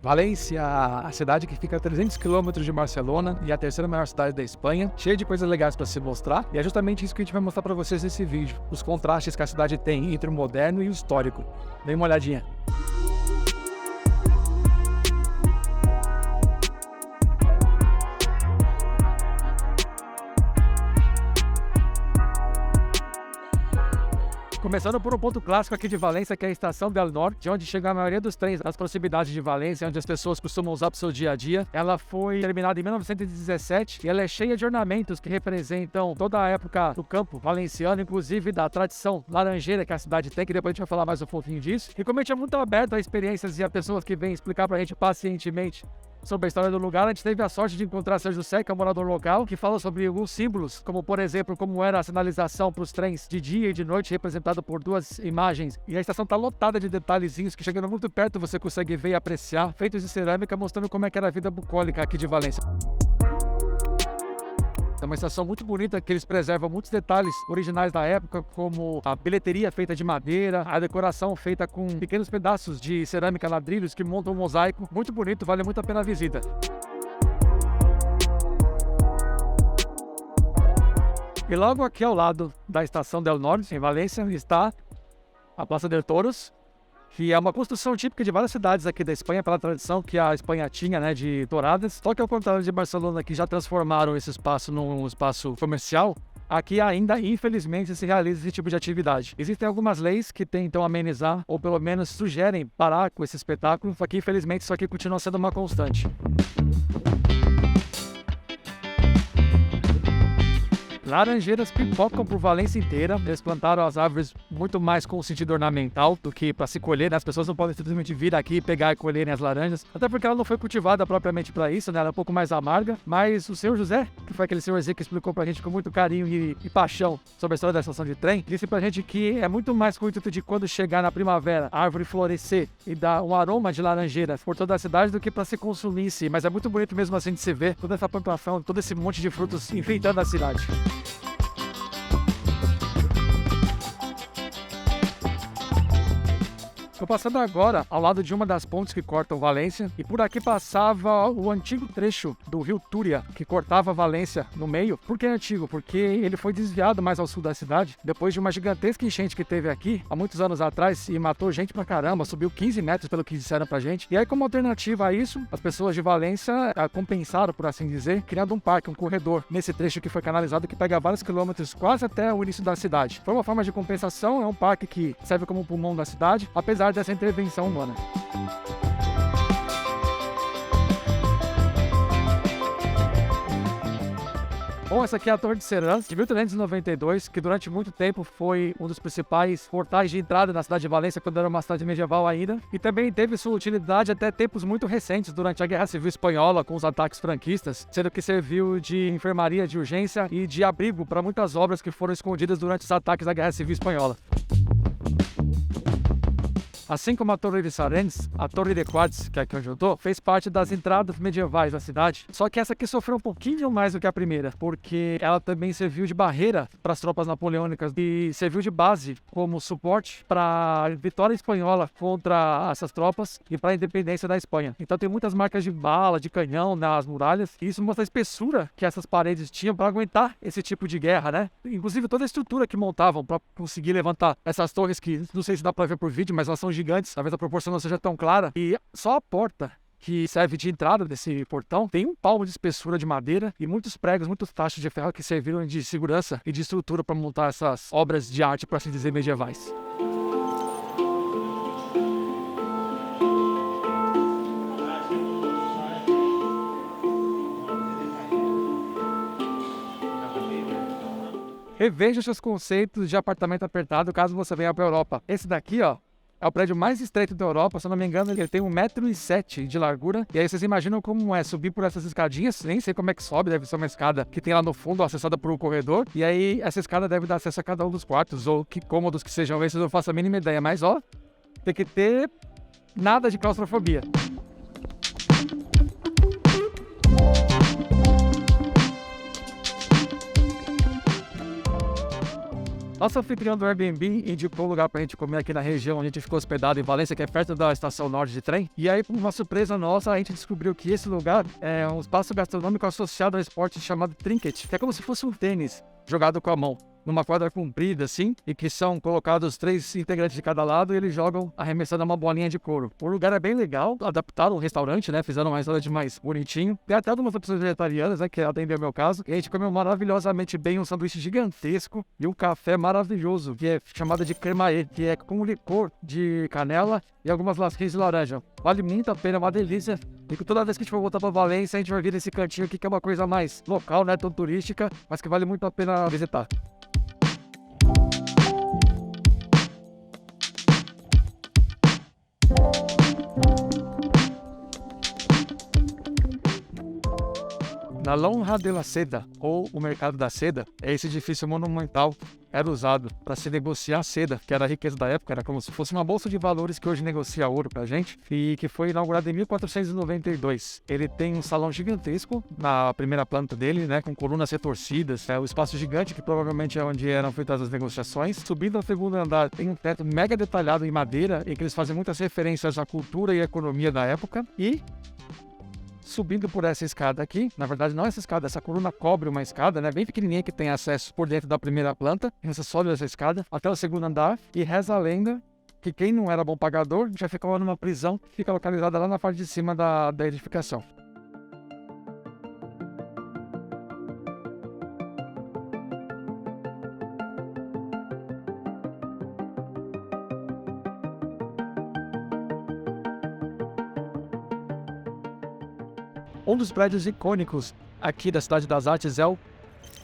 Valência, a cidade que fica a 300 quilômetros de Barcelona e a terceira maior cidade da Espanha, cheia de coisas legais para se mostrar, e é justamente isso que a gente vai mostrar para vocês nesse vídeo, os contrastes que a cidade tem entre o moderno e o histórico. Dê uma olhadinha. Começando por um ponto clássico aqui de Valência, que é a Estação del Norte, de onde chega a maioria dos trens nas proximidades de Valência, onde as pessoas costumam usar para o seu dia a dia. Ela foi terminada em 1917 e ela é cheia de ornamentos que representam toda a época do campo valenciano, inclusive da tradição laranjeira que a cidade tem, que depois a gente vai falar mais um pouquinho disso. E como a gente é muito aberto a experiências e a pessoas que vêm explicar para a gente pacientemente sobre a história do lugar, a gente teve a sorte de encontrar Sérgio José, que é um morador local, que fala sobre alguns símbolos, como por exemplo, como era a sinalização para os trens de dia e de noite, representado por duas imagens. E a estação está lotada de detalhezinhos que, chegando muito perto, você consegue ver e apreciar, feitos de cerâmica, mostrando como é que era a vida bucólica aqui de Valência. É uma estação muito bonita, que eles preservam muitos detalhes originais da época, como a bilheteria feita de madeira, a decoração feita com pequenos pedaços de cerâmica, ladrilhos que montam um mosaico. Muito bonito, vale muito a pena a visita. E logo aqui ao lado da Estação del Norte, em Valência, está a Plaça de Toros, que é uma construção típica de várias cidades aqui da Espanha, pela tradição que a Espanha tinha, né, de touradas. Só que ao contrário de Barcelona, que já transformaram esse espaço num espaço comercial, aqui ainda, infelizmente, se realiza esse tipo de atividade. Existem algumas leis que tentam amenizar, ou pelo menos sugerem parar com esse espetáculo, só que infelizmente isso aqui continua sendo uma constante. Laranjeiras pipocam por Valência inteira. Eles plantaram as árvores muito mais com o sentido ornamental do que para se colher, né? As pessoas não podem simplesmente vir aqui, pegar e colherem as laranjas, até porque ela não foi cultivada propriamente para isso, né? Ela é um pouco mais amarga. Mas o senhor José, que foi aquele senhorzinho que explicou pra gente com muito carinho e paixão sobre a história da estação de trem, disse pra gente que é muito mais com o intuito de, quando chegar na primavera, a árvore florescer e dar um aroma de laranjeira por toda a cidade, do que para se consumir em si. Mas é muito bonito mesmo assim de se ver toda essa plantação, todo esse monte de frutos enfeitando a cidade. Estou passando agora ao lado de uma das pontes que cortam Valência, e por aqui passava o antigo trecho do rio Túria, que cortava Valência no meio. Por que é antigo? Porque ele foi desviado mais ao sul da cidade, depois de uma gigantesca enchente que teve aqui, há muitos anos atrás, e matou gente pra caramba, subiu 15 metros pelo que disseram pra gente. E aí, como alternativa a isso, as pessoas de Valência compensaram, por assim dizer, criando um parque, um corredor, nesse trecho que foi canalizado, que pega vários quilômetros, quase até o início da cidade. Foi uma forma de compensação, é um parque que serve como pulmão da cidade, apesar dessa intervenção humana. Bom, essa aqui é a Torre de Serrans, de 1392, que durante muito tempo foi um dos principais portais de entrada na cidade de Valência, quando era uma cidade medieval ainda, e também teve sua utilidade até tempos muito recentes, durante a Guerra Civil Espanhola, com os ataques franquistas, sendo que serviu de enfermaria de urgência e de abrigo para muitas obras que foram escondidas durante os ataques da Guerra Civil Espanhola. Assim como a Torre de Sarens, a Torre de Quartz, que é aqui onde eu tô, fez parte das entradas medievais da cidade. Só que essa aqui sofreu um pouquinho mais do que a primeira, porque ela também serviu de barreira para as tropas napoleônicas e serviu de base como suporte para a vitória espanhola contra essas tropas e para a independência da Espanha. Então tem muitas marcas de bala, de canhão nas muralhas, e isso mostra a espessura que essas paredes tinham para aguentar esse tipo de guerra, né? Inclusive toda a estrutura que montavam para conseguir levantar essas torres, que não sei se dá para ver por vídeo, mas elas são gigantes, talvez a proporção não seja tão clara, e só a porta que serve de entrada desse portão tem um palmo de espessura de madeira e muitos pregos, muitos tachos de ferro que serviram de segurança e de estrutura para montar essas obras de arte, por assim dizer, medievais. Reveja seus conceitos de apartamento apertado caso você venha para a Europa. Esse daqui, ó, é o prédio mais estreito da Europa, se eu não me engano, ele tem 1,7 m de largura. E aí vocês imaginam como é subir por essas escadinhas, nem sei como é que sobe, deve ser uma escada que tem lá no fundo, acessada por um corredor. E aí essa escada deve dar acesso a cada um dos quartos, ou que cômodos que sejam esses, eu não faço a mínima ideia. Mas ó, tem que ter nada de claustrofobia. Nosso anfitrião do Airbnb indicou um lugar pra gente comer aqui na região onde a gente ficou hospedado em Valência, que é perto da estação norte de trem. E aí, por uma surpresa nossa, a gente descobriu que esse lugar é um espaço gastronômico associado ao esporte chamado trinket, que é como se fosse um tênis jogado com a mão, numa quadra comprida assim, e que são colocados 3 integrantes de cada lado e eles jogam arremessando uma bolinha de couro. O lugar é bem legal, adaptaram o restaurante, né, fizeram um restaurante mais bonitinho. Tem até algumas opções vegetarianas, né, que atendem ao meu caso. E a gente comeu maravilhosamente bem um sanduíche gigantesco e um café maravilhoso, que é chamado de cremaê, que é com licor de canela e algumas lasquinhas de laranja. Vale muito a pena, é uma delícia. E toda vez que a gente for voltar pra Valência, a gente vai vir nesse cantinho aqui, que é uma coisa mais local, né, tão turística, mas que vale muito a pena visitar. Na Lonja de la Seda, ou o Mercado da Seda, esse edifício monumental era usado para se negociar seda, que era a riqueza da época, era como se fosse uma bolsa de valores que hoje negocia ouro pra gente, e que foi inaugurado em 1492. Ele tem um salão gigantesco na primeira planta dele, né, com colunas retorcidas, o espaço gigante que provavelmente é onde eram feitas as negociações. Subindo ao segundo andar tem um teto mega detalhado em madeira, em que eles fazem muitas referências à cultura e à economia da época, e subindo por essa escada aqui, na verdade não essa escada, essa coluna cobre uma escada, né, bem pequenininha, que tem acesso por dentro da primeira planta, e você sobe essa escada até o segundo andar, e reza a lenda que quem não era bom pagador já ficava numa prisão que fica localizada lá na parte de cima da edificação. Um dos prédios icônicos aqui da Cidade das Artes é o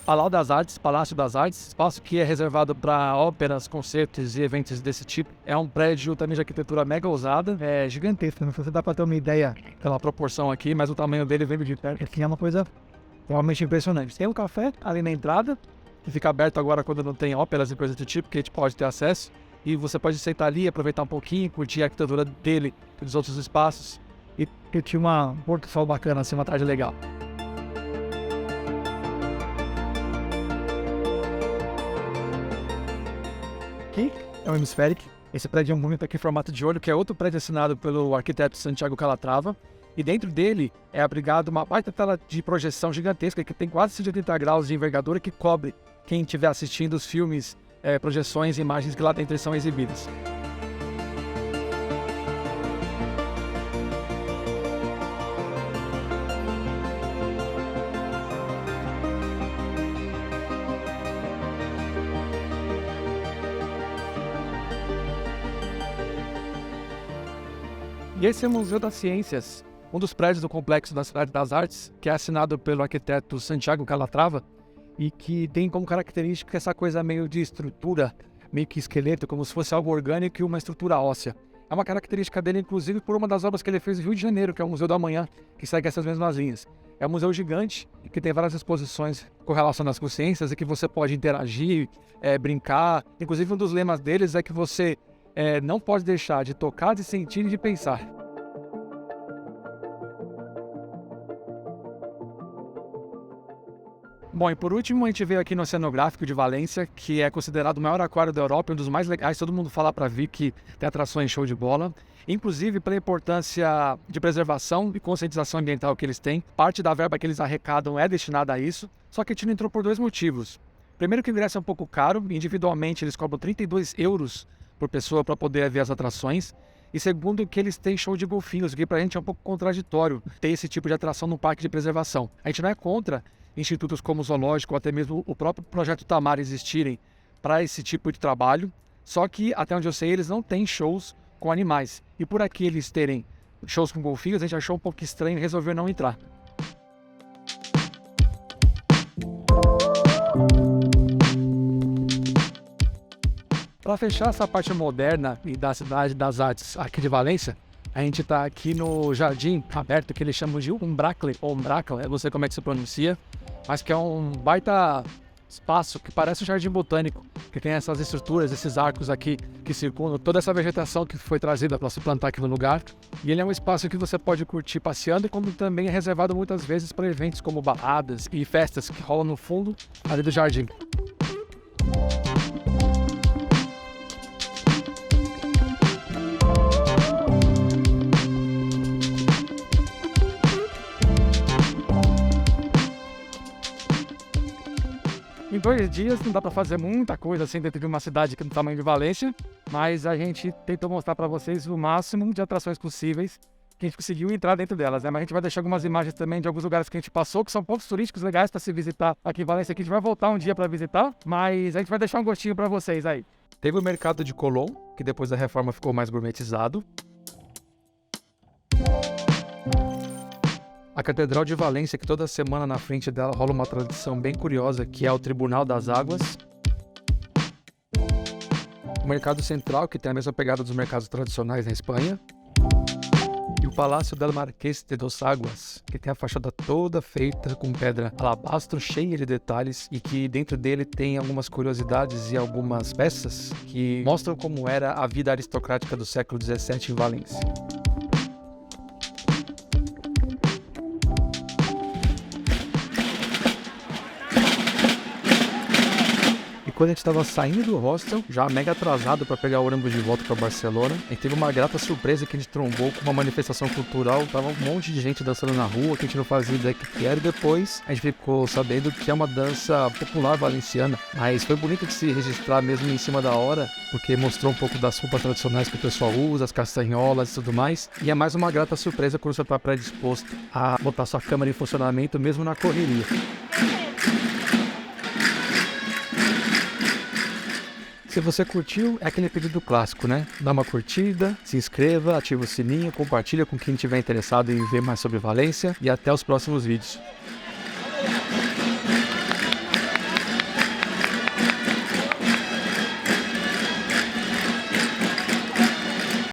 Palácio das Artes, Palácio das Artes, espaço que é reservado para óperas, concertos e eventos desse tipo. É um prédio também de arquitetura mega ousada, é gigantesco, não sei se dá para ter uma ideia pela proporção aqui, mas o tamanho dele vendo de perto aqui é uma coisa realmente impressionante. Tem um café ali na entrada, que fica aberto agora quando não tem óperas e coisas do tipo, que a gente pode ter acesso, e você pode sentar ali, aproveitar um pouquinho, curtir a arquitetura dele e dos outros espaços. E eu tinha um pôr do sol bacana, assim, uma tarde legal. Aqui é o Hemispheric. Esse prédio é um bonito aqui em formato de olho, que é outro prédio assinado pelo arquiteto Santiago Calatrava. E dentro dele é abrigado uma baita tela de projeção gigantesca, que tem quase 180 graus de envergadura, que cobre quem estiver assistindo os filmes, projeções e imagens que lá dentro são exibidas. E esse é o Museu das Ciências, um dos prédios do complexo da Cidade das Artes, que é assinado pelo arquiteto Santiago Calatrava e que tem como característica essa coisa meio de estrutura, meio que esqueleto, como se fosse algo orgânico e uma estrutura óssea. É uma característica dele, inclusive, por uma das obras que ele fez no Rio de Janeiro, que é o Museu do Amanhã, que segue essas mesmas linhas. É um museu gigante, que tem várias exposições correlacionadas com ciências e que você pode interagir, brincar. Inclusive, um dos lemas deles é que você não pode deixar de tocar, de sentir e de pensar. Bom, e por último a gente veio aqui no Oceanográfico de Valência, que é considerado o maior aquário da Europa, um dos mais legais, todo mundo fala para vir, que tem atrações show de bola. Inclusive pela importância de preservação e conscientização ambiental que eles têm. Parte da verba que eles arrecadam é destinada a isso, só que a gente não entrou por 2 motivos. Primeiro que o ingresso é um pouco caro, individualmente eles cobram 32 euros por pessoa para poder ver as atrações. E segundo que eles têm show de golfinhos, o que pra gente é um pouco contraditório ter esse tipo de atração num parque de preservação. A gente não é contra institutos como o Zoológico, ou até mesmo o próprio Projeto Tamar existirem para esse tipo de trabalho, só que, até onde eu sei, eles não têm shows com animais. E por aqui eles terem shows com golfinhos, a gente achou um pouco estranho e resolveu não entrar. Para fechar essa parte moderna e da Cidade das Artes aqui de Valência, a gente está aqui no jardim aberto que eles chamam de Umbracle, ou Umbracle, eu não sei como é que se pronuncia, mas que é um baita espaço que parece um jardim botânico, que tem essas estruturas, esses arcos aqui que circundam toda essa vegetação que foi trazida para se plantar aqui no lugar. E ele é um espaço que você pode curtir passeando, e como também é reservado muitas vezes para eventos como baladas e festas que rolam no fundo ali do jardim. Em 2 dias não dá para fazer muita coisa assim dentro de uma cidade que é do tamanho de Valência, mas a gente tentou mostrar para vocês o máximo de atrações possíveis que a gente conseguiu entrar dentro delas, né? Mas a gente vai deixar algumas imagens também de alguns lugares que a gente passou, que são pontos turísticos legais para se visitar aqui em Valência, que a gente vai voltar um dia para visitar, mas a gente vai deixar um gostinho para vocês aí. Teve o mercado de Colón, que depois da reforma ficou mais gourmetizado. A Catedral de Valência, que toda semana na frente dela rola uma tradição bem curiosa, que é o Tribunal das Águas. O Mercado Central, que tem a mesma pegada dos mercados tradicionais na Espanha. E o Palácio del Marqués de dos Aguas, que tem a fachada toda feita com pedra alabastro, cheia de detalhes, e que dentro dele tem algumas curiosidades e algumas peças que mostram como era a vida aristocrática do século XVII em Valência. Quando a gente estava saindo do hostel, já mega atrasado para pegar o ônibus de volta para Barcelona, a gente teve uma grata surpresa que a gente trombou com uma manifestação cultural. Tava um monte de gente dançando na rua, que a gente não fazia ideia que era, e depois a gente ficou sabendo que é uma dança popular valenciana. Mas foi bonito de se registrar mesmo em cima da hora, porque mostrou um pouco das roupas tradicionais que o pessoal usa, as castanholas e tudo mais. E é mais uma grata surpresa quando você está predisposto a botar sua câmera em funcionamento mesmo na correria. Se você curtiu, é aquele pedido clássico, né? Dá uma curtida, se inscreva, ativa o sininho, compartilha com quem estiver interessado em ver mais sobre Valência e até os próximos vídeos.